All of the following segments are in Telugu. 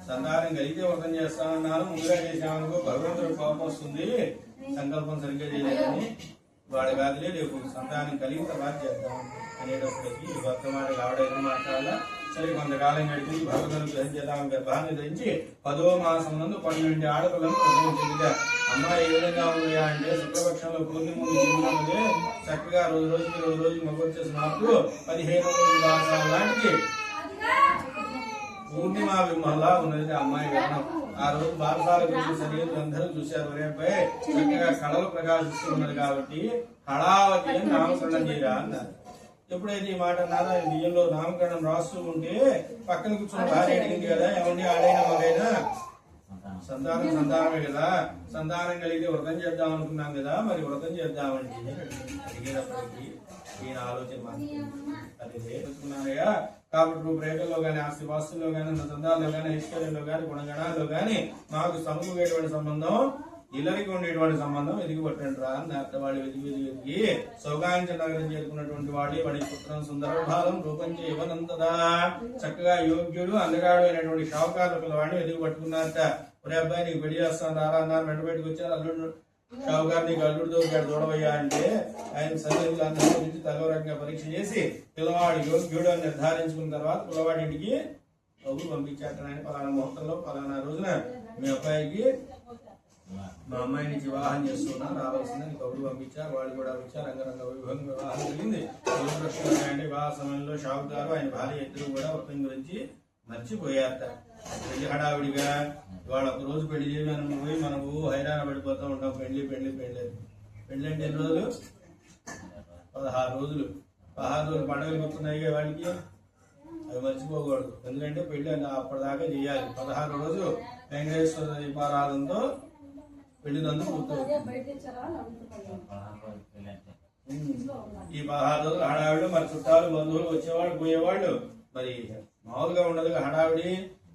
సంతానం కలిగితే వ్రతం చేస్తానన్నాను, ముందుగా చేసామనుకో భగవంతుడు కోపం వస్తుంది, సంకల్పం సరిగ్గా చేయలేదని వాడి కాదులే రేపు సంతానం కలిగిన తర్వాత చేద్దాం అనేటప్పటికీ వర్తమాన ఆవిడ ఎదురు మాట్లాడాలా. సరే కొంతకాలం గడిపి భగవంతుడు గ్రహం చేద్దామని గర్భాన్ని ధరించి 10వ మాసం నందు 12 ఆడపిల్లను ప్రసవించిందిగా. అమ్మాయి ఏ విధంగా ఉన్నాయా అంటే శుక్లపక్షంలో పూర్ణిమ ముందు చక్కగా రోజు మగొచ్చేసినప్పుడు 15 రోజుల మాసాల లాంటిది పూర్ణిమా విమలా ఉన్నది అమ్మాయి వివరణం. ఆ రోజు బాలసాల గురించి సరిహద్దు అందరూ చూశారు. రేపై చక్కగా కళలు ప్రకాశిస్తున్నది కాబట్టి కళావతి అని నామకరణం చేయరా అన్నారు. ఎప్పుడైతే ఈ మాట అన్నారో బియ్యంలో నామకరణం రాస్తూ ఉంటే పక్కన కూర్చున్న భార్య అడిగింది కదా, ఏమండి ఆడైనా మగైనా సంతానమే కదా, సంతానం కలిగితే వ్రతం చేద్దాం అనుకున్నాం కదా, మరి వ్రతం చేద్దామండి అడిగేటప్పటికి ఈయన ఆలోచన అది తెలుసుకున్నానయ్యా. కాబట్టి రూపురేఖల్లో గానీ, ఆస్తి పాస్తుల్లో గానీ, సంతానంలో గానీ, ఐశ్వర్యంలో గానీ, గుణగణాల్లో గానీ మాకు సమకూడేటువంటి సంబంధం, ఇల్లరికి ఉండేటువంటి సంబంధం ఎదిగి పట్టండి రా అన్న. వాళ్ళు వెతికి సౌగాంచ నగరం చేరుకున్నటువంటి వాడి పుత్రం సుందరభాలం రూపంచే ఇవ్వనంతదా చక్కగా యోగ్యుడు అందగాడు అయినటువంటి షావుకారుల వాడిని వెతికి పట్టుకున్నారట. ఒరే అబ్బాయి నీకు పెళ్లి చేస్తాను రారా అన్నారు. వెంట పెట్టుకు వచ్చారు. అల్లుడు షావుకారు నీకు అల్లుడితో చూడవయ్యా అంటే ఆయన సన్నిధిలో అందరూ నుంచి తలవరంగా పరీక్ష చేసి పిల్లవాడు యోగ్యుడు అని నిర్ధారించుకున్న తర్వాత పిల్లవాడింటికి కబురు పంపించాట. ఆయన పలానా ముహూర్తంలో పలానా రోజున మీ అబ్బాయికి మా అమ్మాయి నుంచి వివాహం చేస్తున్నా రావాల్సిందని కబురు పంపించారు. వాళ్ళు కూడా వచ్చారు. రంగరంగ వైభవంగా వివాహం జరిగింది. అంటే వివాహ సమయంలో షావుకారు ఆయన భార్య ఇద్దరు కూడా వ్రతం గురించి మర్చిపోయారట. పెళ్లి హడావిడిగా వాళ్ళు ఒక రోజు పెళ్లి చేయమని పోయి మనకు హైరాణ పడిపోతూ ఉంటాం. పెళ్లి అంటే ఎన్ని రోజులు? 16 రోజులు. 16 రోజులు పండుగలు గుర్తున్నాయి వాళ్ళకి, అవి మర్చిపోకూడదు. ఎందుకంటే పెళ్లి అప్పటిదాకా చేయాలి. 16 రోజు వెంకటేశ్వర దీపారాధనతో పెళ్లి నందు పూర్తవుతుంది. ఈ 16 రోజులు హడావిడి, మరి చుట్టాలు బంధువులు వచ్చేవాళ్ళు పోయేవాళ్ళు, మరి మామూలుగా ఉండదు హడావిడి.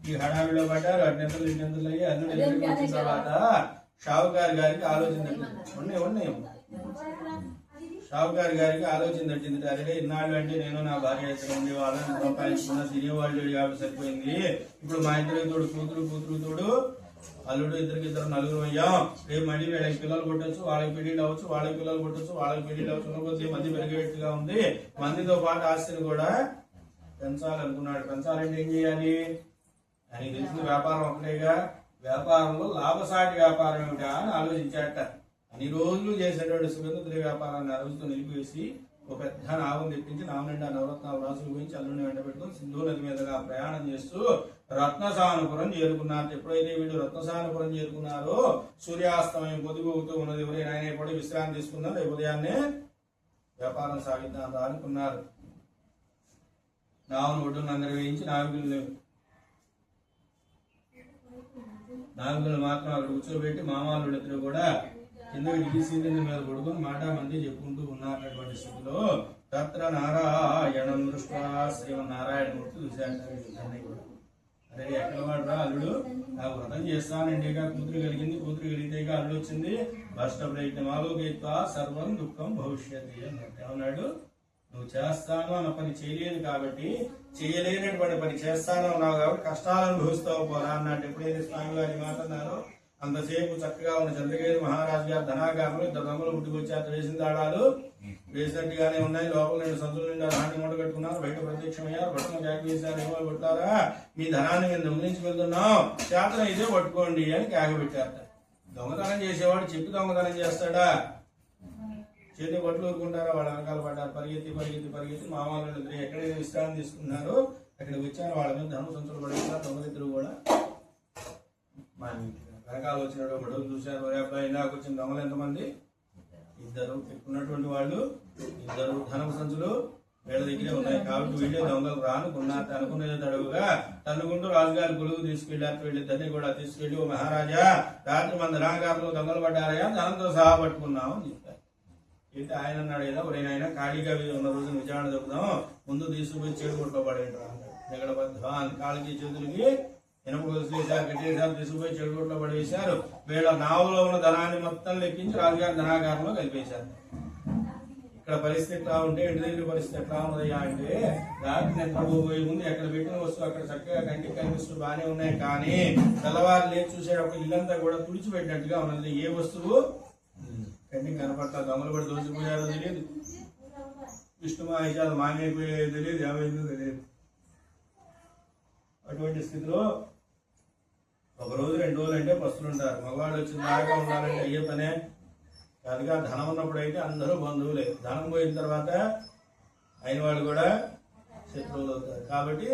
ఈ హడావిడిలో పడ్డారు. అడ్డంతులు ఇడ్డంతులు అయ్యి అల్లుడు ఎదురుకు వచ్చిన తర్వాత షావుకారు గారికి ఆలోచన ఉన్నాయి షావుకారు గారికి ఆలోచన తట్టింది. అదే ఇన్నాళ్ళు అంటే నేను నా భార్య ఇద్దరు ఉండే వాళ్ళని సంపాదించుకున్న తినేవాళ్ళు కాబట్టి సరిపోయింది. ఇప్పుడు మా ఇద్దరికి తోడు కూతురు తోడు అల్లుడు ఇద్దరు నలుగురు అయ్యాం. రేపు మళ్ళీ వీళ్ళకి పిల్లలు కొట్టచ్చు, వాళ్ళకి పెళ్లిళ్ళు అవ్వచ్చు, వాళ్ళకి పిల్లలు కొట్టచ్చు, వాళ్ళకి పెళ్లిళ్ళు అవ్వచ్చు. కొద్ది మంది పెరిగేట్టుగా ఉంది. మందితో పాటు ఆస్తిని కూడా పెంచాలనుకున్నాడు. పెంచాలంటే ఏం చేయాలి అని తెలిసిన వ్యాపారం ఒకటేగా. వ్యాపారంలో లాభసాటి వ్యాపారం ఏమిటా అని ఆలోచించాట. అన్ని రోజులు చేసేటువంటి సుగంధ వ్యాపారాన్ని ఆ రోజుతో నిలిపివేసి ఒక పెద్ద నావం తెప్పించి నామ నిండా నవరత్నాలు రాసులు గురించి అల్లుడిని వెంట పెట్టుకుని సింధు నది మీదుగా ప్రయాణం చేస్తూ రత్నసానుపురం చేరుకున్నారు. ఎప్పుడైతే వీళ్ళు రత్నసానుపురం చేరుకున్నారో సూర్యాస్తమయం పొదిగొగుతూ ఉన్నది. ఎవరైనా ఆయన ఎప్పుడు విశ్రాంతి తీసుకున్నారు. రేపు ఉదయాన్నే వ్యాపారం సాగిద్దాం అనుకున్నారు. నావును ఒడ్డును అందరూ వేయించి నావికులు మాత్రం అక్కడ కూర్చోబెట్టి మామాలు ఇద్దరు కూడా కిందకి దిగి సీలింగ్ మీద పడుకుని మాట మంది చెప్పుకుంటూ ఉన్నటువంటి స్థితిలో తత్ర నారాయణం దృష్ట్యా శ్రీమన్నారాయణమూర్తి చూశాడు. కూడా అరే ఎక్కడ వాడరా అల్లుడు, నాకు వ్రతం చేస్తానండి, కూతురు కలిగితే అల్లుడు వచ్చింది. భష్ట ప్రయత్నమాలోకిత్వా సర్వం దుఃఖం భవిష్యత్తు అన్నట్టు ఏమన్నాడు. నువ్వు చేస్తాను అన్న పని చేయలేదు కాబట్టి, చేయలేనటువంటి పని చేస్తాను అన్నావు కాబట్టి కష్టాలు అనుభవిస్తావు పోరా అన్నట్టు. ఎప్పుడైతే స్వామి గారి మాట అన్నారో అంతసేపు చక్కగా ఉన్న చంద్రగిరి మహారాజు గారు ధనాగారులు 2 దొంగలు పుట్టుకొచ్చారు. వేసిన తాళాలు వేసినట్టుగానే ఉన్నాయి. లోపల 2 సంచుల నిండా రాణి మూట కట్టుకున్నారు. బయట ప్రత్యక్షమయ్యారు. బట్టలు క్యాక్ వేశారు. ఏమో కొట్టారా, మీ ధనాన్ని మేము దొంగిలించి వెళ్తున్నాం, చేతన ఇదే పట్టుకోండి అని క్యాగ పెట్టారట. దొంగతనం చేసేవాడు చెప్పి దొంగతనం చేస్తాడా? చేతి బట్టలు ఊరుకుంటారా? వాళ్ళ వెనకాల పడ్డారు. పరిగెత్తి మామూలు ఎక్కడైతే విశ్రాంతి తీసుకున్నారో అక్కడికి వచ్చారు. వాళ్ళ మీద ధనం సంచులు పడేసారు. దొంగలిద్దరు కూడా మా వెనకాల వచ్చినట్టు గొడవలు చూశారు. అబ్బాయి ఇందాక వచ్చిన దొంగలు ఎంతమంది? 2. పెట్టుకున్నటువంటి వాళ్ళు 2 ధనం సంచులు వీళ్ళ దగ్గరే ఉన్నాయి కాబట్టి వీళ్ళే దొంగలు రానుకున్నారు. అనుకునేది తడువుగా తన్నుకుంటూ రాజుగారి కొలువు తీసుకెళ్లారు. వీళ్ళిద్దరిని కూడా తీసుకెళ్లి, ఓ మహారాజా, రాత్రి మన ధనాగారులు దొంగలు పడ్డారయా, ధనంతో సహా పట్టుకున్నాం అని చెప్పారు. అయితే ఆయన అన్నాడు కదా, ఒరేనాయన ఖాళీగా ఉన్న రోజున విచారణ చెబుదాం, ముందు తీసుకుపోయి చేడు కొట్లో పడేంటారు అన్నాడు. కాళ్ళకి చేతులకి ఇనప గొలుసులు వేశారు, కట్టేశారు, తీసుకుపోయి చెడు కొట్లో పడేశారు. వీళ్ళ నావులో ఉన్న ధనాన్ని మొత్తం లెక్కించి రాజుగారి ధనాగారంలో కలిపేశారు. ఇక్కడ పరిస్థితి ఎట్లా ఉంటే ఇంటి దగ్గర పరిస్థితి ఎట్లా ఉన్నదయ్యా అంటే రాత్రి నిద్రపోయే ముందు ఎక్కడ పెట్టిన వస్తువు అక్కడ చక్కగా కంటికి కనిపిస్తూ బాగానే ఉన్నాయి, కానీ తెల్లవారు లేచి చూసేటప్పుడు ఇల్లంతా కూడా తుడిచిపెట్టినట్టుగా ఉన్నది. ఏ వస్తువు కంటికి కనపడతా, దొంగలు కూడా దోచిపోయారో తెలియదు, విష్ణుమాయిషాలు మామైపోయేది తెలియదు, ఏమైందో తెలియదు. అటువంటి స్థితిలో ఒక రోజు 2 రోజులు అంటే పస్తులు ఉంటారు. మగవాళ్ళు వచ్చిన దాకా ఉండాలంటే అయ్యే పనే కాదుగా. ధనం ఉన్నప్పుడు అయితే అందరూ బంధువులే, ధనం పోయిన తర్వాత అయిన వాళ్ళు కూడా శత్రువులు అవుతారు. కాబట్టి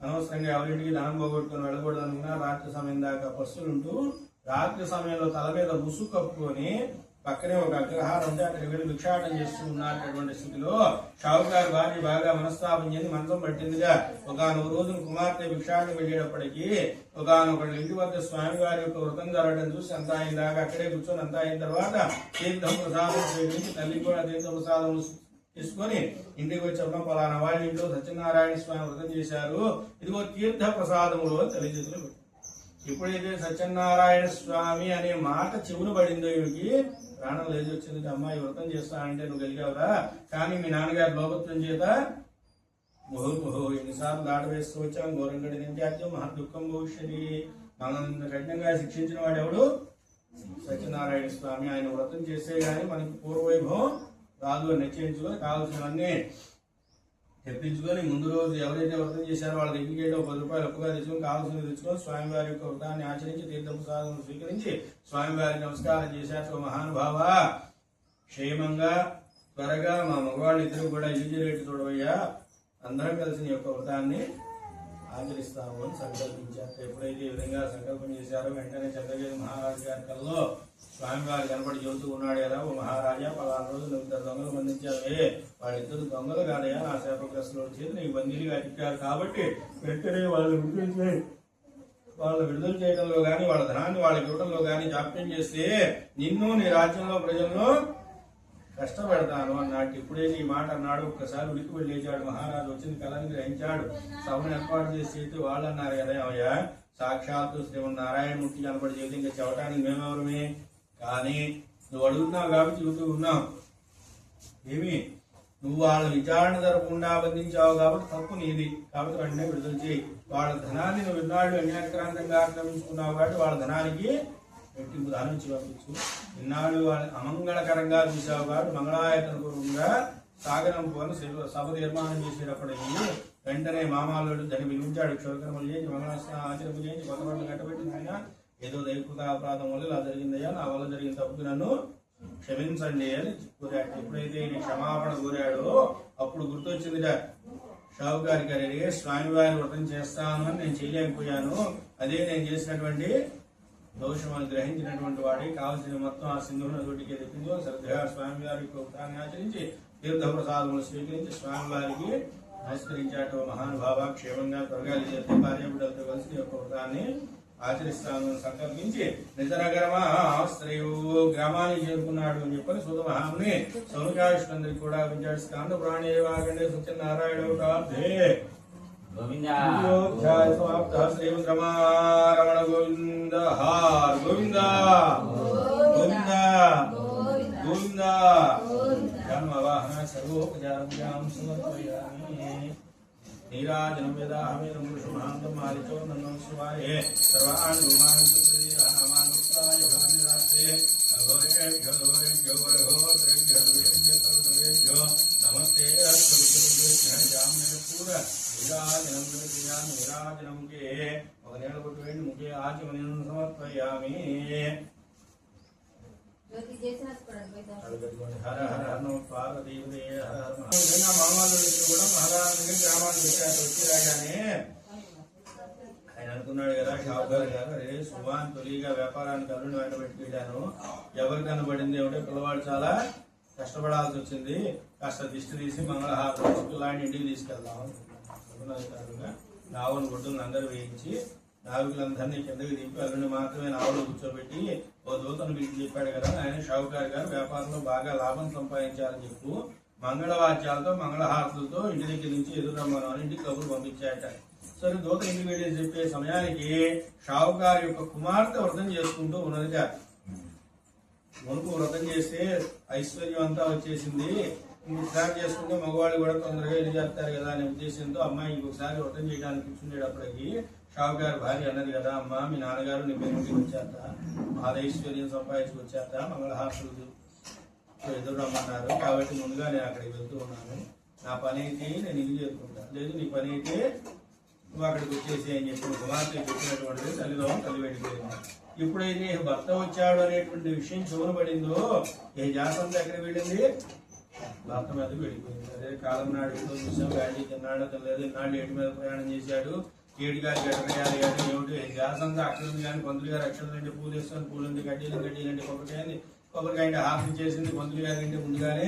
అనవసరంగా ఎవరింటికి ధనం పోగొట్టుకుని వెళ్ళకూడదు అనుకున్నా రాత్రి సమయం దాకా పస్తులు ఉంటూ రాత్రి సమయంలో తల మీద ముసుగు కప్పుకొని పక్కనే ఒక అగ్రహారం ఉంటే అక్కడికి వెళ్ళి భిక్షాటం చేస్తూ ఉన్నటువంటి స్థితిలో షావుకారు భార్య బాగా మనస్తాపం చెంది మంచం పట్టిందిగా. ఒకనొక రోజు కుమార్తె భిక్షాటం వెళ్ళేటప్పటికీ ఒకనొకళ్ళు ఇంటి వద్ద స్వామివారి యొక్క వ్రతం జరగడం చూసి అంతా అయిన దాకా అక్కడే కూర్చొని అంతా అయిన తర్వాత తీర్థం ప్రసాదం స్వీకరించి తల్లి కూడా తీర్థ ప్రసాదం తీసుకొని ఇంటికి వచ్చాం. పలానా వాళ్ళ ఇంట్లో సత్యనారాయణ స్వామి వ్రతం చేశారు, ఇదిగో తీర్థ ప్రసాదములు తల్లి చేతులు పెట్టారు. ఎప్పుడైతే సత్యనారాయణ స్వామి అనే మాట చెవును పడిందో వీడికి ప్రాణం లేచి వచ్చింది. అమ్మాయి వ్రతం చేస్తానంటే నువ్వు కలిగావురా, కానీ మీ నాన్నగారి లోపత్వం చేత ఎన్నిసార్లు దాట వేస్తూ వచ్చాం, ఘోరంగడి నిత్యాత్యం మహా దుఃఖం భవిష్యది. మనల్ని కఠినంగా శిక్షించిన వాడు ఎవడు? సత్యనారాయణ స్వామి. ఆయన వ్రతం చేసే గానీ మనకి పూర్వవైభవం రాదు అని నిశ్చయించుకొని కావాల్సినవన్నీ తెప్పించుకొని ముందు రోజు ఎవరైతే వ్రతం చేశారో వాళ్ళ దగ్గరికి వెళ్ళి 10 రూపాయలు అప్పుగా తెచ్చుకొని కావాల్సినవి తెచ్చుకొని స్వామివారి యొక్క వ్రతాన్ని ఆచరించి తీర్థప్రసాదం స్వీకరించి స్వామివారికి నమస్కారం చేశారు. మహానుభావ క్షేమంగా త్వరగా మా మగవాళ్ళు ఇద్దరు కూడా ఈజీ రేటు చూడవయ్యా, అందరం కలిసి నీ యొక్క వ్రతాన్ని ఆచరిస్తాము అని సంకల్పించారు. ఎప్పుడైతే ఈ విధంగా సంకల్పం చేశారో వెంటనే చంద్రగిరి మహారాజు గారి కల్లో స్వామివారి కనపడి చెబుతూ ఉన్నాడు కదా, ఓ మహారాజా పలానా రోజు నువ్వు 2 దొంగలు బంధించావే, వాళ్ళిద్దరు దొంగలు కాదయా, నా శాపగ్రస్తుల చేతి నీకు బందీలుగా అతికారు కాబట్టి వెంటనే వాళ్ళు విడుదల చేయడంలో గాని వాళ్ళ ధనాన్ని వాళ్ళకి ఇవ్వడంలో గాని జాప్యం చేస్తే నిన్ను నీ రాజ్యంలో ప్రజలను కష్టపెడతాను అన్నాడు. ఇప్పుడైతే ఈ మాట అన్నాడు, ఒక్కసారి ఉలికి వెళ్ళి లేచాడు. మహారాజు వచ్చింది కళని గ్రహించాడు. సభను ఏర్పాటు చేసి వాళ్ళు అన్నారు కదా, అవయ్యా సాక్షాత్తు శ్రీమన్నారాయణమూర్తి కనపడి చేతి ఇంకా చెప్పడానికి మేమెవరమే, కానీ నువ్వు అడుగుతున్నావు కాబట్టి చెబుతూ ఉన్నావు. ఏమి నువ్వు వాళ్ళ విచారణ జరగకుండా బంధించావు కాబట్టి తప్పు నీది, కాబట్టి వెంటనే విడుదల చేయి. వాళ్ళ ధనాన్ని నువ్వు ఇన్నాళ్ళు అన్యాక్రాంతంగా ఆక్రమించుకున్నావు కాబట్టి వాళ్ళ ధనానికి రెట్టింపు దానం ఇచ్చి పంపించు. ఇన్నాళ్ళు వాళ్ళని అమంగళకరంగా చూసావు కాబట్టి మంగళాయతన పూర్వంగా సాగరంపుని సభ నిర్మాణం చేసేటప్పటికి వెంటనే మామాలుడు దాన్ని పిలిపించాడు. క్షోకరములు చేసి మంగళాస్నానం ఆచరణ చేసి కొత్త బట్టలు కట్టబెట్టిన ఆయన ఏదో దైవకృత అపరాధం వల్ల ఇలా జరిగిందయ్యా, నా వల్ల జరిగిన తప్పుకు నన్ను క్షమించండి అని కోరాడు. ఎప్పుడైతే ఈయన క్షమాపణ కోరాడో అప్పుడు గుర్తొచ్చిందిట షావుకారి గారి, స్వామివారి వ్రతం చేస్తాను అని నేను చేయలేకపోయాను, అదే నేను చేసినటువంటి దోషం అని గ్రహించినటువంటి వాడి కావలసిన మొత్తం ఆ సింధువుని తోటికి తెప్పిందో శ్రద్ధగా స్వామివారి యొక్క వ్రతాన్ని ఆచరించి తీర్థ ప్రసాదములు స్వీకరించి స్వామివారికి నమస్కరించాడు. మహానుభావ క్షేమంగా త్వరగా భార్యబిడ్డలతో కలిసి యొక్క వ్రతాన్ని ఆచరిస్తాను సంకల్పించి నిజనగరమాశ్రయు గ్రామానికి చేరుకున్నాడు అని చెప్పని సూత మహాముని సౌనకాయుష్లందరికీ కూడా వింటాడు. స్కాంద ప్రాణి వాగండే సత్యనారాయణ గోవిందాధ్యాయ సమాప్త. శ్రీమద్రమారమణ గోవింద హార్ గోవింద గోవింద గోవింద. జన్మవాహన సర్వోపచారం సమర్పయామి. నీరాజనం వేదాహమేదం పురుషమహాంతం మాలితో నమః శివాయ. సర్వాణి భూమాని సుప్రదీరామానుక్తాయ భగవన్నిరాస్తే అఘోరేభ్యో ఘోరేభ్యో ఘోరేభ్యో ఘోరేభ్యో నమస్తే జామ్యపూర నీరాజనం క్రియామి. నీరాజనం కే ఒక నేల కొట్టు వేడి ముఖ్య ఆచమనం సమర్పయామి. హర హర నో పార్వతీదే హర హర. మామాలు కూడా మహారాజు గ్రామానికి వచ్చారు. వచ్చి రాగానే ఆయన అనుకున్నాడు కదా షావుకారు గారు, అరే సుమాన్ తొలిగా వ్యాపారానికి అల్లుని వెంట పెట్టుకెళ్ళాను, ఎవరు కనబడింది ఏమిటో పిల్లవాడు చాలా కష్టపడాల్సి వచ్చింది, కాస్త దిష్టి తీసి మంగళహారతి లాంటి ఇంటికి తీసుకెళ్దాం అనుకున్నారు. నావును గుడ్డులను అందరూ వేయించి నావికులందరినీ కిందకి దింపి అల్లుని మాత్రమే నావులో కూర్చోబెట్టి ఓ దూతను పిలిచి చెప్పాడు కదా, ఆయన షావుకారు గారు వ్యాపారంలో బాగా లాభం సంపాదించాలని చెప్పు, మంగళవాద్యాలతో మంగళహారతులతో ఇంటి దగ్గర నుంచి ఎదురమ్మను అని ఇంటికి కబురు పంపించాట. సరే దూత ఇంటికి వెళ్ళి చెప్పే సమయానికి షావుకారు యొక్క కుమార్తె వ్రతం చేసుకుంటూ ఉన్నదిగా. మునుపు వ్రతం చేస్తే ఐశ్వర్యం అంతా వచ్చేసింది, ఇంకొకసారి చేసుకుంటే మగవాళ్ళు కూడా తొందరగా వెళ్ళి చేస్తారు కదా అనే ఉద్దేశంతో అమ్మాయి ఇంకొకసారి వ్రతం చేయడానికి కూర్చుండేటప్పటికి షావుకారు భార్య అన్నది కదా, అమ్మ మీ నాన్నగారు నీ పెళ్లికి వచ్చేత ఆదైశ్వర్యం సంపాదించి వచ్చేత మంగళహారతులు ఎదురు రమ్మన్నారు, కాబట్టి ముందుగా నేను అక్కడికి వెళ్తూ ఉన్నాను. నా పని అయితే నేను ఇల్లు చేరుకుంటాను, లేదు నీ పని అయితే నువ్వు అక్కడికి వచ్చేసి అని చెప్పి కుమార్తె చెప్పినటువంటి తల్లిలో తల్లి వెళ్ళిపోయింది. ఎప్పుడైతే భర్త వచ్చాడు అనేటువంటి విషయం చూడబడిందో ఏ జాసంత ఎక్కడికి వెళ్ళింది, భర్త మీదకి వెళ్ళిపోయింది. అదే కాలం నాడు ఎప్పుడో చూసాం, గాడి తిన్నాడు తినలేదు, ఇన్నాళ్ళు ఏటి మీద ప్రయాణం చేశాడు, ఏడు గారి గడ్డయాలి గారు ఏమిటి జాసంతా అక్కడ ఉంది. కానీ పంతులు గారు అక్షరం అంటే పూలు వేసుకొని పూలు ఉంది, కడ్డీలు అంటే కొబ్బరికాయ అంటే హాఫ్ చేసింది. పంతులు గారి కంటే ముందుగానే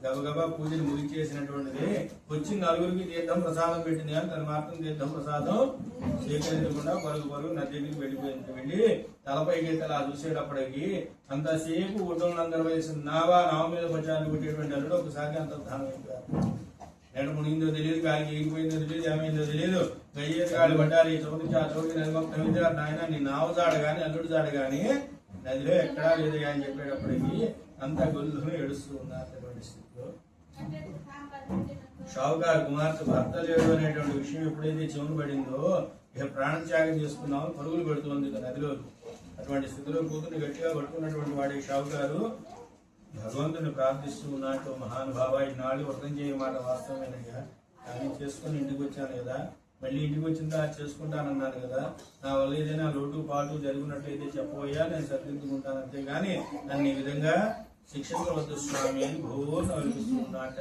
గబగబా పూజలు ముగించేసినటువంటిది. వచ్చి నలుగురికి తీర్థం ప్రసాదం పెట్టింది, కానీ తను మాత్రం తీర్థం ప్రసాదం స్వీకరించకుండా పరుగు నదికి వెళ్ళిపోయింది. వెళ్ళి తలపైకి అలా చూసేటప్పటికి అంతసేపు కుటుంబందరూ వేసిన నావ మీద పచ్చాన్ని కొట్టేటువంటి అల్లుడు ఒకసారి అంతర్ధానం అయిపోయారు. ఎక్కడ మునిగిందో తెలియదు, గాలికి ఎగిపోయిందో తెలియదు, ఏమైందో తెలియదు. గయ్యేది గాలి పడ్డాలి, చౌరికి ఆ చౌరికి నది మొత్తం నాయన నీ నావ జాడ గాని అల్లుడు జాడ గాని నదిలో ఎక్కడా లేదు అని చెప్పేటప్పటికి అంతా గొల్లును ఏడుస్తూ ఉన్నారు. అటువంటి స్థితిలో షావుకారు కుమార్తె భర్త లేడు అనేటువంటి విషయం ఎప్పుడైతే చెవును పడిందో ఇక ప్రాణత్యాగం చేసుకున్నామో పరుగులు పెడుతుంది నదిలో. అటువంటి స్థితిలో కూతురు గట్టిగా పట్టుకున్నటువంటి వాడి షావుకారు భగవంతుని ప్రార్థిస్తూ ఉన్నట్టు, మహానుభావ ఈనాడు వ్రతం చేయమాట వాస్తవమేనయ్యా, కానీ చేసుకుని ఇంటికి వచ్చాను కదా, మళ్ళీ ఇంటికి వచ్చిన తర్వాత చేసుకుంటానన్నాను కదా, నా వల్ల ఏదైనా లోటు పాటు జరిగినట్లయితే చెప్పబోయా, నేను సరిదిద్దుకుంటాను, అంతేగాని నన్ను ఈ విధంగా శిక్షించవద్దు స్వామి అని ఘోర అనిపిస్తున్నట.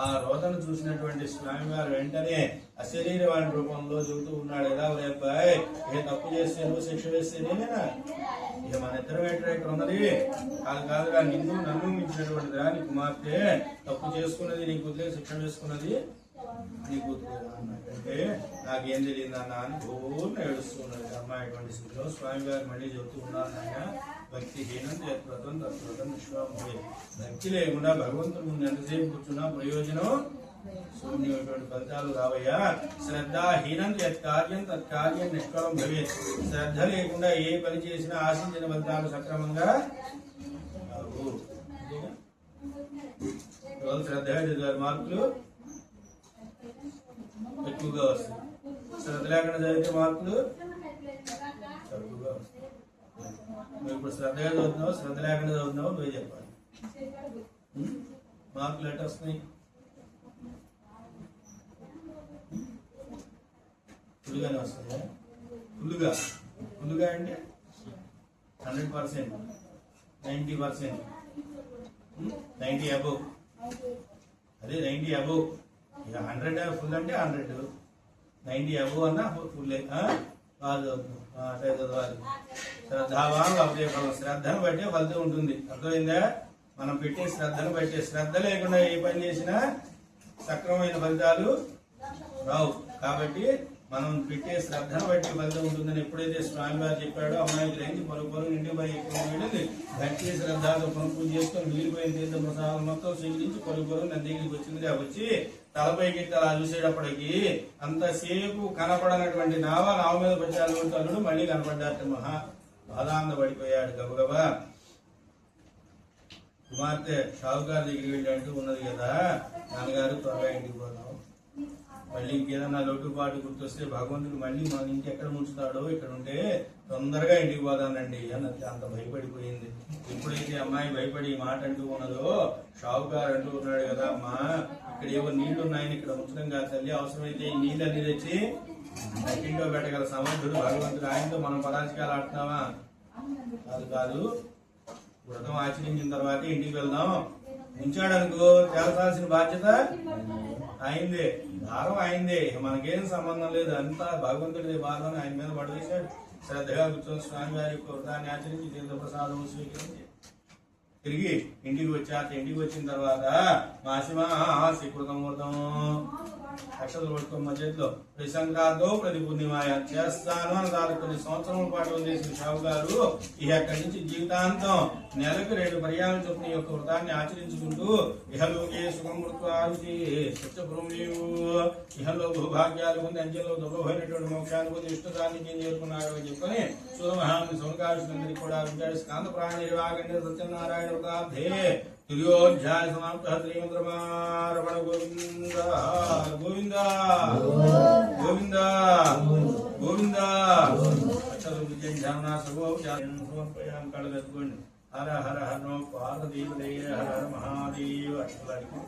ఆ రోదను చూసినటువంటి స్వామి వారు వెంటనే అశరీరవాణి రూపంలో చెబుతూ ఉన్నాడు, ఎలా అబ్బాయి ఏ తప్పు చేస్తే నువ్వు శిక్ష వేస్తే నేనేనా, ఇక మన ఇద్దరం ఏంటో ఇక్కడ ఉన్నది కాదురా, నిన్ను నన్ను మించినటువంటిదిరా నీ కుమార్తె, తప్పు చేసుకున్నది నీ కూతురే, శిక్ష వేసుకున్నది నీ కూతురే అన్నట్టే నాకేం తెలియదు అన్న అని పూర్ణ ఏడుస్తున్నది అమ్మాయి. అటువంటి స్థితిలో స్వామి గారు మళ్ళీ చెబుతూ ఉన్నారు, ఆయన భక్తిహీనం వ్రతం తత్వ్రతం విశ్వామే, భక్తి లేకుండా భగవంతుని ముందు ఎంతసేపు కూర్చున్నా ప్రయోజనం శూన్యమైనటువంటి ఫలితాలు రావయ్యా. శ్రద్ధాహీనం యత్కార్యం తత్కార్యం నిష్ఫలం భవేత్, శ్రద్ధ లేకుండా ఏ పని చేసినా ఆశించిన ఫలితాలు సక్రమంగా రావు. శ్రద్ధ మార్కులు ఎక్కువగా వస్తాయి, శ్రద్ధ లేకుండా చదివితే మార్కులు తక్కువగా వస్తాయి. నువ్వు ఇప్పుడు శ్రద్ధగా చదువుతున్నావు, శ్రద్ధ లేకుండా చదువుతున్నావు, నువ్వే చెప్పాలి. మార్కులు ఎట్లా వస్తున్నాయి, ఫుల్గానే వస్తాయా? ఫుల్గా అంటే 100%, 90%, 90 అబోవ్, అదే 90 అబోవ్. ఇక 100 ఫుల్ అంటే 100, 90 అబోవ్ అన్నా ఫుల్ బాగా చదువుతున్నాం, అట్లా చదవాలి. శ్రద్ధావాన్ లభతే ఫలం, శ్రద్ధను బట్టే ఫలితం ఉంటుంది. అర్థమైందా? మనం పెట్టే శ్రద్ధను బట్టే, శ్రద్ధ లేకుండా ఏ పని చేసినా సక్రమమైన ఫలితాలు రావు. కాబట్టి మనం పెట్టే శ్రద్ధను బట్టి ఫలితం ఉంటుందని ఎప్పుడైతే స్వామి వారు చెప్పాడో అమ్మాయి గ్రహించి పలుపరు ఇంటి పై ఎక్కువ వెళ్ళింది. భక్తి శ్రద్ధతో పూజ చేసుకొని మిగిలిపోయిన తీర్థ ప్రసాదం మొత్తం స్వీకరించి పలుపరు నదికి వచ్చిందిగా వచ్చి తలపైకి అలా చూసేటప్పటికి అంతసేపు కనపడనటువంటి నావ మీద పచ్చాలు తల్లుడు మళ్ళీ కనపడ్డాట. మహా బాధాంద పడిపోయాడు. గబగబా కుమార్తె షావుకారు దగ్గరికి వెళ్ళి అంటూ ఉన్నది కదా, నాన్నగారు త్వరగా ఇంటికి పోదాం, మళ్ళీ ఇంకేదన్నా లోటుపాటు గుర్తొస్తే భగవంతుడు మళ్ళీ మన ఇంటి ఎక్కడ ముంచుతాడో, ఇక్కడ ఉంటే తొందరగా ఇంటికి పోదానండి అన్నది. అంత భయపడిపోయింది. ఎప్పుడైతే అమ్మాయి భయపడి ఈ మాట అంటూ ఉన్నదో షావుకారు అంటూ ఉన్నాడు కదా, అమ్మా ఇక్కడ ఏవో నీళ్లు ఉన్నాయని ఇక్కడ ఉంచడం కాదు తల్లి, అవసరమైతే ఈ నీళ్ళన్నీ తెచ్చి ఇంట్లో పెట్టగల సమర్థుడు భగవంతుడు, ఆయనతో మనం పరాజకాలు ఆడుతున్నావా? కాదు, వ్రతం ఆచరించిన తర్వాత ఇంటికి వెళ్దాం. ఉంచాడనుకో తేల్చాల్సిన బాధ్యత అయిందే, భారం అయిందే, మనకేం సంబంధం లేదు, అంతా భగవంతుడి భారం ఆయన మీద పడవేశాడు. శ్రద్ధగా కూర్చొని స్వామి వారి యొక్క వ్రతాన్ని ఆచరించి తీర్థ ప్రసాదం స్వీకరించి తిరిగి ఇంటికి వచ్చాక, ఇంటికి వచ్చిన తర్వాత మాసిమా స్వీకృతం వ్రతం అక్షతలు పట్టుకోమ్మ చేతిలో ప్రతి సంక్రాంతో ప్రతి పూర్ణిమాయ చేస్తాను అని దానికి కొన్ని సంవత్సరాల పాటు వదిలేసిన షావు గారు ఇక అక్కడి నుంచి జీవితాంతం నెలకు 2 పర్యాలు చొప్పున ఈ యొక్క వ్రతాన్ని ఆచరించుకుంటూ ఇహలోకే సుఖమృత్వానికి స్వచ్ఛభూమియు ఇహలో భూభాగ్యాలు పొంది అంచెలో దుర్భమైనటువంటి మోక్షాన్ని పొంది ఇష్టదానికి చేరుకున్నారు అని చెప్పని సూర్యమహాముని సౌనకారుషులందరికీ కూడా స్కాంత ప్రాణి సత్యనారాయణ వ్రతార్థే తుర్యోధ్యాయ సమాప్త శ్రీమంత్రమారమణ గోవింద గోవింద గోవింద గోవింద సమర్పయాం కళగట్టుకోండి హర హర హర పార్వతీపదయ హర హర మహాదేవ అట్లాడికి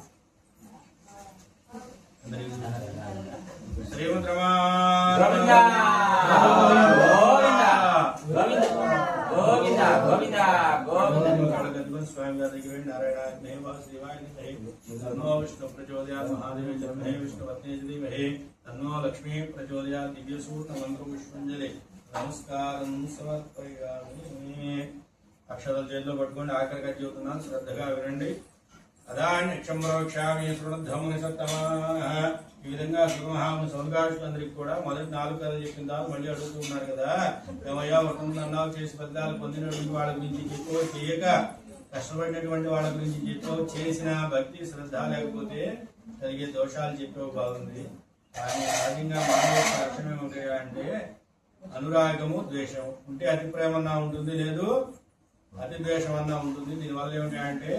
స్వామి గారి దగ్గర నారాయణ శ్రీవాయ తన్నో విష్ణు ప్రచోదయాత్ మహాదేవ జన్మే విష్ణు పత్ని తన్నో లక్ష్మీ ప్రచోదయాత్ దివ్యసూర్ణ మంత్రం పుష్పంజలి నమస్కారం సమర్పయామి. అక్షరాలు చేతిలో పట్టుకోండి. ఆఖరిగా చెబుతున్నాను, శ్రద్ధగా వినండి. అదాన్యక్షమ్రవక్షామి శృణద్ధముని సత్తమాన. ఈ విధంగా శ్రీమహాముని సౌనకారుషులందరికీ కూడా మొదటి 4 కథలు చెప్పిన తర్వాత మళ్ళీ అడుగుతూ ఉన్నారు కదా, ఏమయ్యా వ్రతం అన్నావు చేసి ఫలితాలు పొందినటువంటి వాళ్ళ గురించి చెప్పో, చేయక కష్టపడినటువంటి వాళ్ళ గురించి చెప్పో, చేసిన భక్తి శ్రద్ధ లేకపోతే కలిగే దోషాలు చెప్పేవి బాగుంది. కానీ సహజంగా మానవ లక్షణం ఏమిటా అంటే అనురాగము ద్వేషం ఉంటే అతి ప్రేమన్నా ఉంటుంది, లేదు అతి ద్వేషం అన్నా ఉంటుంది. దీనివల్ల ఏమిటంటే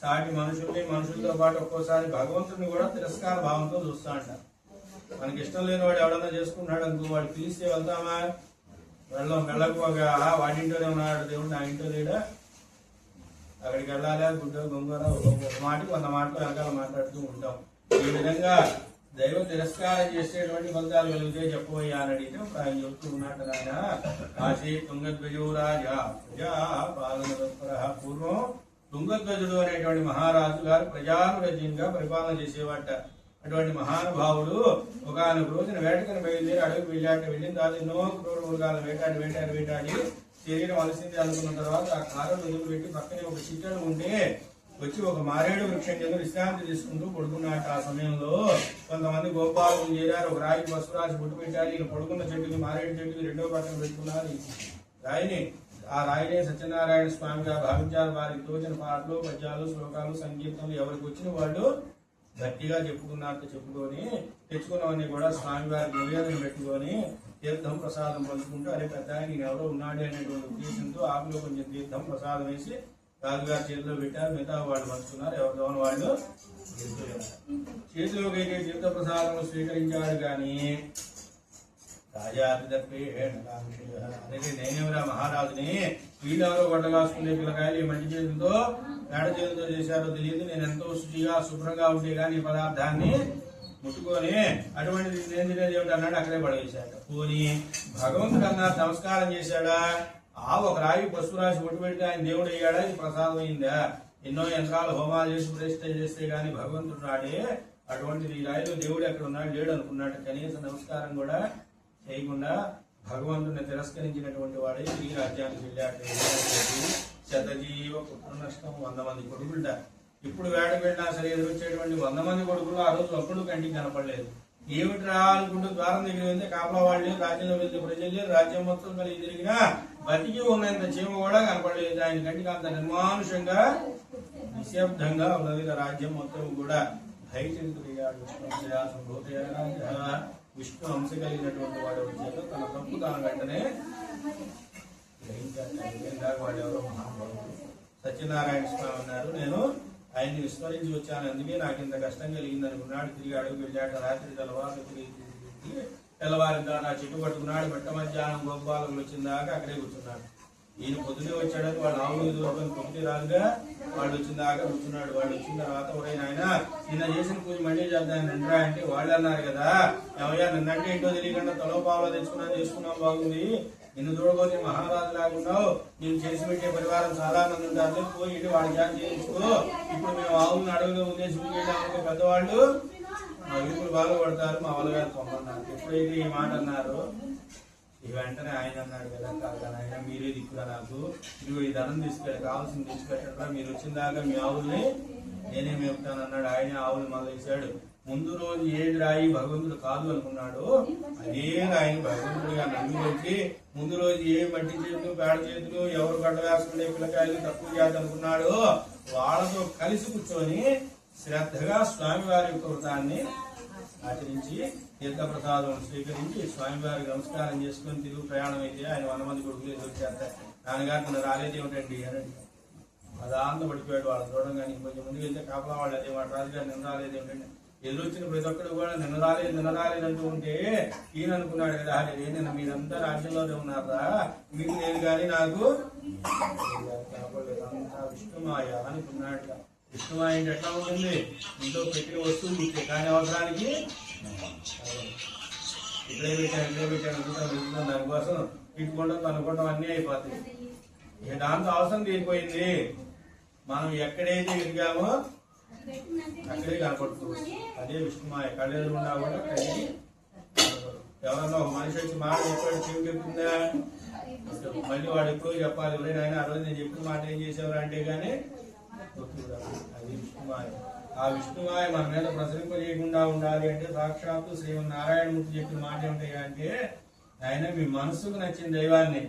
సాటి మనుషులతో పాటు ఒక్కోసారి భగవంతుడిని కూడా తిరస్కార భావంతో చూస్తా అంటారు. మనకి ఇష్టం లేని వాడు ఎవడన్నా చేసుకుంటున్నాడు అనుకో, వాడు పిలిస్తే వెళ్తామా, వెళ్ళకపోగా వాడింటోనే ఉన్నాడు దేవుడు, నా ఇంటో లేడా, అక్కడికి వెళ్ళాలి గుడ్డ గొంగర ఒక మాటకి 100 మాటలు వెనకాల మాట్లాడుతూ ఉంటాం. ఈ విధంగా దైవ తిరస్కారం చేసేటువంటి ఫలితాలు వెలిగితే చెప్పబోయా అని అడిగితే ఆయన చెప్తూ ఉన్నట్టు ఆయన కాశీ తుంగధ్వజురాజా ప్రజా పాలన తత్పర. పూర్వం తుంగధ్వజుడు అనేటువంటి మహారాజు గారు ప్రజానురజ్యంగా పరిపాలన చేసేవాట. అటువంటి మహానుభావుడు ఒకనొక రోజున వేటకని బయలుదేరి అడవికి వెళ్ళిన తర్వాత ఎన్నో క్రూర మృగాలను వేటాడి శరీరం అలసింది అనుకున్న తర్వాత ఆ కారును వదిలిపెట్టి పక్కనే ఒక చిట్టలు ఉంటే వచ్చి ఒక మారేడు వృక్షం కింద విశ్రాంతి తీసుకుంటూ పడుకున్నట్టు. ఆ సమయంలో కొంతమంది గోపాలను చేరారు. ఒక రాయి పసుపు రాసి బొట్టు పెట్టాలి. ఈయన పడుకున్న చెట్టుకి మారేడు చెట్టుకి 2వ పక్కన పెట్టుకున్నారు రాయిని. ఆ రాయినే సత్యనారాయణ స్వామిగా భావించారు. వారికి తోచిన పాటలు, పద్యాలు, శ్లోకాలు, సంకీర్తనలు ఎవరికి వచ్చిన వాళ్ళు గట్టిగా చెప్పుకున్నట్టు చెప్పుకొని తెచ్చుకున్నవన్నీ కూడా స్వామి వారికి నివేదన పెట్టుకొని తీర్థం ప్రసాదం పంచుకుంటూ అరే పెద్ద ఆయన ఎవరో ఉన్నాడు అనేటువంటి ఉద్దేశంతో ఆకులో కొంచెం తీర్థం ప్రసాదం వేసి రాజుగారి చేతిలో పెట్టారు. మిగతా వాళ్ళు పంచుకున్నారు. ఎవరిదోని వాళ్ళు చేతిలోకి అయితే తీర్థ ప్రసాదం స్వీకరించాడు. కానీ నేనేవరా మహారాజుని, వీళ్ళెవరో గొడ్డగాసుకునే పిల్లకాయలు ఈ మంచి చేతులతో పేడ చేతులతో చేశారో తెలియదు. నేను ఎంతో శుచిగా శుభ్రంగా ఉంటే కానీ ఈ పదార్థాన్ని ముట్టుకొని అటువంటిది నేను తినేది ఏమిటి అన్నాడు. అక్కడే పడవేశాడు. పోనీ భగవంతుడు అన్నారు నమస్కారం చేశాడా, ఒక రాయి పసుపు రాసి ఒట్టు పెడితే ఆయన దేవుడు అయ్యాడా, ఇది ప్రసాదం అయిందా? ఎన్నో యంత్రాలు హోమాలు చేసి ప్రతిష్ట చేస్తే గాని భగవంతుడు రాడే. అటువంటిది ఈ రాయిలో దేవుడు ఎక్కడ ఉన్నాడు, లేడు అనుకున్నాడు. కనీస నమస్కారం కూడా చేయకుండా భగవంతుడిని తిరస్కరించినటువంటి వాడే ఈ రాజ్యానికి వెళ్ళాడు. శతజీవ పుత్ర నష్టం. 100 మంది కొడుకులుట. ఇప్పుడు వేటకు వెళ్ళినా సరే ఎదురొచ్చేటువంటి 100 మంది కొడుకులు ఆ రోజు ఒక్కడు కంటికి కనపడలేదు. ఏమిట్రా అనుకుంటూ ద్వారం దగ్గర వెళ్తే కాపలా వాళ్ళు, రాజ్యంలో వెళ్తే ప్రజలు, రాజ్యం మొత్తం కలిగి తిరిగినా బతికి ఉన్నంత చీమ కూడా కనపడలేదు. ఆయన కంటికి అంత నిర్మానుషంగా నిశ్శబ్దంగా ఉన్నది రాజ్యం మొత్తం కూడా. భయచంద్రుడు విష్ణు అంశ కలిగినటువంటి వాడు వచ్చారు. తన తప్పు తాను వెంటనే గ్రహించారు. వాడు ఎవరో మహానుభావుడు సత్యనారాయణ స్వామి అన్నారు, నేను ఆయన్ని విస్మరించి వచ్చాను, అందుకే నాకు ఇంత కష్టం కలిగింది అనుకున్నాడు. తిరిగి అడుగు వెళ్ళాక రాత్రి తెల్లవారిందా నా చెట్టు పట్టుకున్నాడు. మెట్ట మధ్యాహ్నం గోపాలకు వచ్చిందాకా అక్కడే కూర్చున్నాడు. ఈయన పొద్దునే వచ్చాడని వాళ్ళు ఆవులు దూరం పొద్దునే రాదుగా వాళ్ళు వచ్చిందాకా కూర్చున్నాడు. వాళ్ళు వచ్చిన తర్వాత ఒరే నాయన నిన్న చేసిన పూజ మళ్ళీ చేద్దాం రండిరా అంటే వాళ్ళు అన్నారు కదా, ఏమయ్యా నిన్నంటే ఏంటో తెలియకుండా తలో పావులో చేసుకున్నాం బాగుంది, నిన్ను చూడబోతే మహారాజు లాగున్నావు, నేను చేసి పెట్టే పరివారం చాలా మంది ఉంటారు, పోయి వాళ్ళ జాతి చేయించుకో. ఇప్పుడు మేము ఆవులను అడవిలో ఉద్దేశం వెళ్ళామనుకో పెద్దవాళ్ళు మా వీపులు బాగుపడతారు, మా వాళ్ళగారు పొమ్మన్నారు. ఎప్పుడైతే ఈ మాట అన్నారు ఈ వెంటనే ఆయన అన్నాడు కదా, కాదు ఆయన మీరే దిక్కురా, నాకు ఇదిగో ఈ ధనం తీసుకెళ్ళి కావాల్సింది తెచ్చిపెట్టడా, మీరు వచ్చిన దాకా మీ ఆవుల్ని నేనే మేపుతాను అన్నాడు. ఆయన ఆవులు మొదలేశాడు. ముందు రోజు ఏది రాయి భగవంతుడు కాదు అనుకున్నాడో అదే రాయిని భగవంతుడిగా నమ్మి వచ్చి ముందు రోజు ఏ మట్టి చేతులు పేడ చేతులు ఎవరు గడ్డ వేసుకునే పిల్లకాయలు తక్కువ చేత అనుకున్నాడో వాళ్ళతో కలిసి కూర్చొని శ్రద్ధగా స్వామివారి యొక్క వ్రతాన్ని ఆచరించి తీర్థప్రసాదం స్వీకరించి స్వామివారికి నమస్కారం చేసుకుని తిరుగు ప్రయాణం అయితే ఆయన 100 మంది కొడుకులు వచ్చేస్తారు. నాన్నగారు నన్ను రాలేదు ఏమిటండి అని అదాంతం పడిపోయాడు. వాళ్ళు చూడంగానే కొంచెం ముందుకు వెళ్తే కాపలా వాళ్ళు అదే మాట రాజుగారు నిన్న రాలేదు ఏమిటండి. ఎదురొచ్చిన ప్రతి ఒక్కరు కూడా నిన్న రాలేదు అంటూ ఉంటే ఈయన అనుకున్నాడు కదా నేను మీరంతా రాజ్యంలోనే ఉన్నారా మీకు నేను కానీ నాకు అంతా విష్ణుమాయ అనుకున్నాడు. విష్ణుమాయ అంటే ఎట్లా ఉంటుంది, ఇంట్లో పెట్టిన వస్తువులు ఇచ్చే కానీ అవసరానికి ఇక్కడే పెట్టాను అనుకుంటాం దానికోసం ఇట్టుకోవడం అనుకోవడం అన్నీ అయిపోతాయి. ఇక దాంతో అవసరం తీరిపోయింది. మనం ఎక్కడైతే ఎదిగామో అక్కడే కనపడుతుంది. అదే విష్ణుమాయ కళ్ళెదురున్నా కూడా కలిగి ఎవరన్నా ఒక మనిషి వచ్చి మాట చెప్పాడు చెవి చెప్తుందా మళ్ళీ వాడు ఎప్పుడో చెప్పాలి. ఎవరైనా ఆయన ఆ రోజు నేను చెప్పిన మాట ఏం చేసేవారు అంటే కానీ అది విష్ణుమాయ. ఆ విష్ణుమాయ మన మీద ప్రసరింపజేయకుండా ఉండాలి అంటే సాక్షాత్తు శ్రీమన్నారాయణమూర్తి చెప్పిన మాట ఏమిటాయి అంటే ఆయన మీ మనసుకు నచ్చిన దైవాన్ని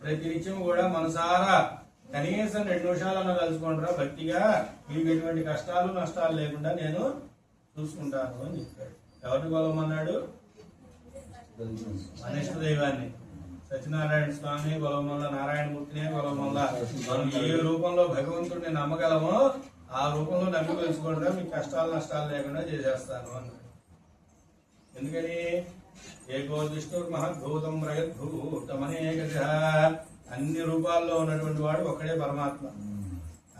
ప్రతి నిత్యం కూడా మనసారా కనీసం 2 నిమిషాలన్నా కలుసుకుంటారా భక్తిగా మీకు ఎటువంటి కష్టాలు నష్టాలు లేకుండా నేను చూసుకుంటాను అని చెప్పాడు. ఎవరిని కొలవమన్నాడు? అనిష్ట దైవాన్ని సత్యనారాయణ స్వామి కొలవమల్ల, నారాయణమూర్తినే కొలవమల్ల. మనం ఏ రూపంలో భగవంతుడిని నమ్మగలమో ఆ రూపంలో నమ్మి తెలుసుకుంటారా మీకు కష్టాలు నష్టాలు లేకుండా చేసేస్తాను అన్నాడు. ఎందుకని ఏకో విష్ణుర్ మహద్భూతం ప్రయద్భూతమనేక అన్ని రూపాల్లో ఉన్నటువంటి వాడు ఒక్కడే పరమాత్మ.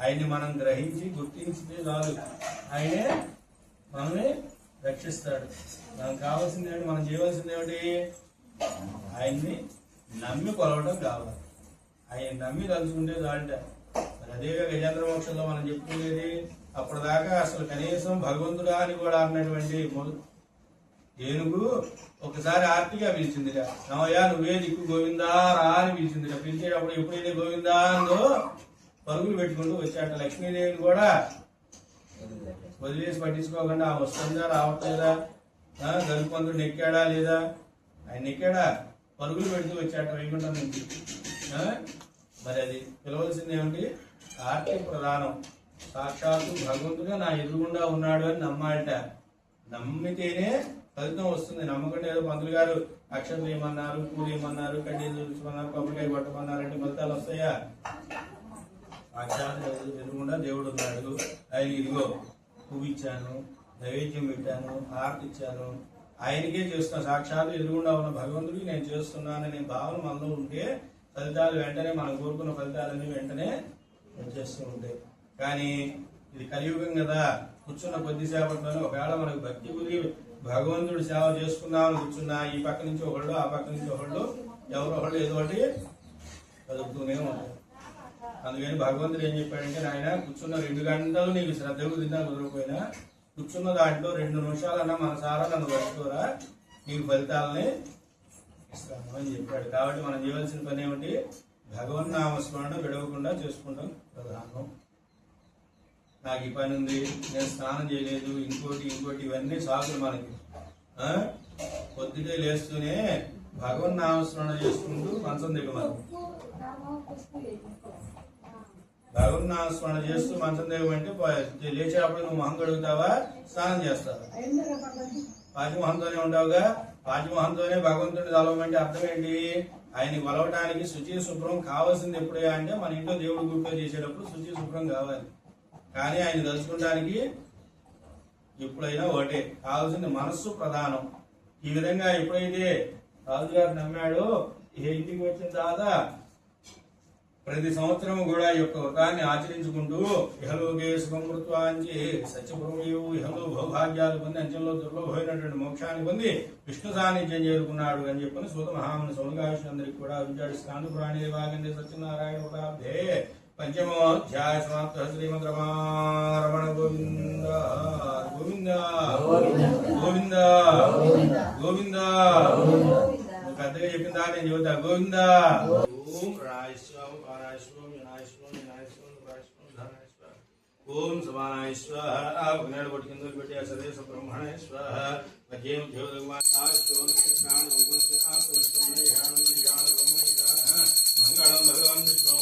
ఆయన్ని మనం గ్రహించి గుర్తించితే చాలు ఆయనే మనల్ని రక్షిస్తాడు. మనకు కావాల్సింది ఏమిటి, మనం చేయవలసింది ఏమిటి? ఆయన్ని నమ్మి కొలవడం కావాలి. ఆయన నమ్మి తలుచుకుంటే చాలట. మరి అదేగా గజేంద్ర మోక్షంలో మనం చెప్పుకునేది. అప్పటిదాకా అసలు కనీసం భగవంతుడా అని కూడా అన్నటువంటి ఏనుగు ఒకసారి ఆర్తిగా పిలిచిందిట. నవయ్యా నువ్వే దిక్కు గోవిందా రా అని పిలిచిందిట. పిలిచేటప్పుడు ఎప్పుడైతే గోవిందా అందో పరుగులు పెట్టుకుంటూ వచ్చాట. లక్ష్మీదేవిని కూడా వదిలేసి పట్టించుకోకుండా ఆ వస్తుందా రావట్లేదా, గరుపంతుడు ఎక్కాడా లేదా, ఆయన ఎక్కాడా పరుగులు పెడుతూ వచ్చాట వైకుంఠం నుంచి. మరి అది పిలవలసింది ఏమిటి? ఆర్తి ప్రధానం. సాక్షాత్తు భగవంతుగా నా ఎదురుగుండా ఉన్నాడు అని నమ్మాలట. నమ్మితేనే ఫలితం వస్తుంది. నమ్మకంటే ఏదో పంతులు గారు అక్షరం ఏమన్నారు, పూలు ఏమన్నారు, కడ్డీలు చూపించమన్నారు, కొబ్బరికాయ కొట్టమన్నారు అంటే ఫలితాలు వస్తాయా? సాక్షాత్ ఎదురుగుండా దేవుడు ఉన్నాడు. ఆయన ఇదిగో పువ్వు ఇచ్చాను, నైవేద్యం పెట్టాను, హారతి ఇచ్చాను, ఆయనకే చేస్తున్నాను. సాక్షాత్ ఎదురుగుండా ఉన్న భగవంతుడికి నేను చేస్తున్నాననే భావన మనలో ఉంటే ఫలితాలు వెంటనే మనం కోరుకున్న ఫలితాలన్నీ వెంటనే వచ్చేస్తూ ఉంటాయి. కానీ ఇది కలియుగం కదా, కూర్చున్న కొద్దిసేపట్లోనే ఒకవేళ మనకు భక్తి కుదిరి భగవంతుడి సేవ చేసుకుందామని కూర్చున్నా ఈ పక్క నుంచి ఒకళ్ళు ఆ పక్క నుంచి ఒకళ్ళు ఎవరో ఒకళ్ళు ఏదో ఒకటి చదువుతూనే ఉంటారు. అందుకని భగవంతుడు ఏం చెప్పాడంటే నాయన కూర్చున్న 2 గంటలు నీకు శ్రద్ధ కుదిరినా కుదరకపోయినా కూర్చున్న దాంట్లో 2 నిమిషాలన్నా మనసారా నన్ను పట్టుకోరా నీకు ఫలితాలని ఇస్తాను అని చెప్పాడు. కాబట్టి మనం చేయవలసిన పని ఏమిటి? భగవన్నామస్మరణ విడవకుండా చేసుకుంటాం ప్రధానం. నాకు ఈ పని ఉంది, నేను స్నానం చేయలేదు, ఇంకోటి ఇవన్నీ సాకులు మనకి. పొద్దుటే లేస్తూనే భగవన్నామస్మరణ చేసుకుంటూ మంచం దిగమని. భగవన్నామస్మరణ చేస్తూ మంచం దిగమంటే లేచేటప్పుడు నువ్వు మొహం కడుగుతావా, స్నానం చేస్తావా? పాచిమోహంతోనే ఉండవుగా. పాచిమోహంతోనే భగవంతుడిని తలవమంటే అర్థం ఏంటి? ఆయన్ని కొలవటానికి శుచి శుభ్రం కావాల్సింది ఎప్పుడే అంటే మన ఇంట్లో దేవుడు గుడిలో చేసేటప్పుడు శుచి శుభ్రం కావాలి. కానీ ఆయన తలుచుకోవడానికి ఎప్పుడైనా ఒకటే కావాల్సింది మనస్సు ప్రధానం. ఈ విధంగా ఎప్పుడైతే రాజుగారు నమ్మాడో ఇంటికి వచ్చిన తర్వాత ప్రతి సంవత్సరం కూడా ఈ యొక్క వ్రతాన్ని ఆచరించుకుంటూ ఇహలోకే సుఖమృత్వాంచి సత్యప్రమేయు ఇహలో భౌభాగ్యాలు పొంది అంచెల్లో దుర్లభమైనటువంటి మోక్షాన్ని పొంది విష్ణు సాన్నిధ్యం చేరుకున్నాడు అని చెప్పని సూత మహాముని సౌనకాశులందరికీ కూడా విచారి స్కాందు ప్రాణి భాగండి సత్యనారాయణ వృతాబ్ధే పంచమోధ్యాయ సమాప్త శ్రీమద్ రమణ గోవింద గోవింద గోవింద గోవింద. పెద్దగా చెప్పిన దాన్ని నేను చెబుతా గోవింద. ఓం రాయస్వం పారాయస్వం వినాయస్వం వినాయస్వం రాయస్వం ధనాయస్వం ఓం సమానాయ స్వాహ నేడు కొట్టి కిందలు పెట్టి ఆ సదేశ బ్రహ్మణాయ స్వాహ మధ్యం దేవదగమాన్ మంగళం భగవాన్ విష్ణు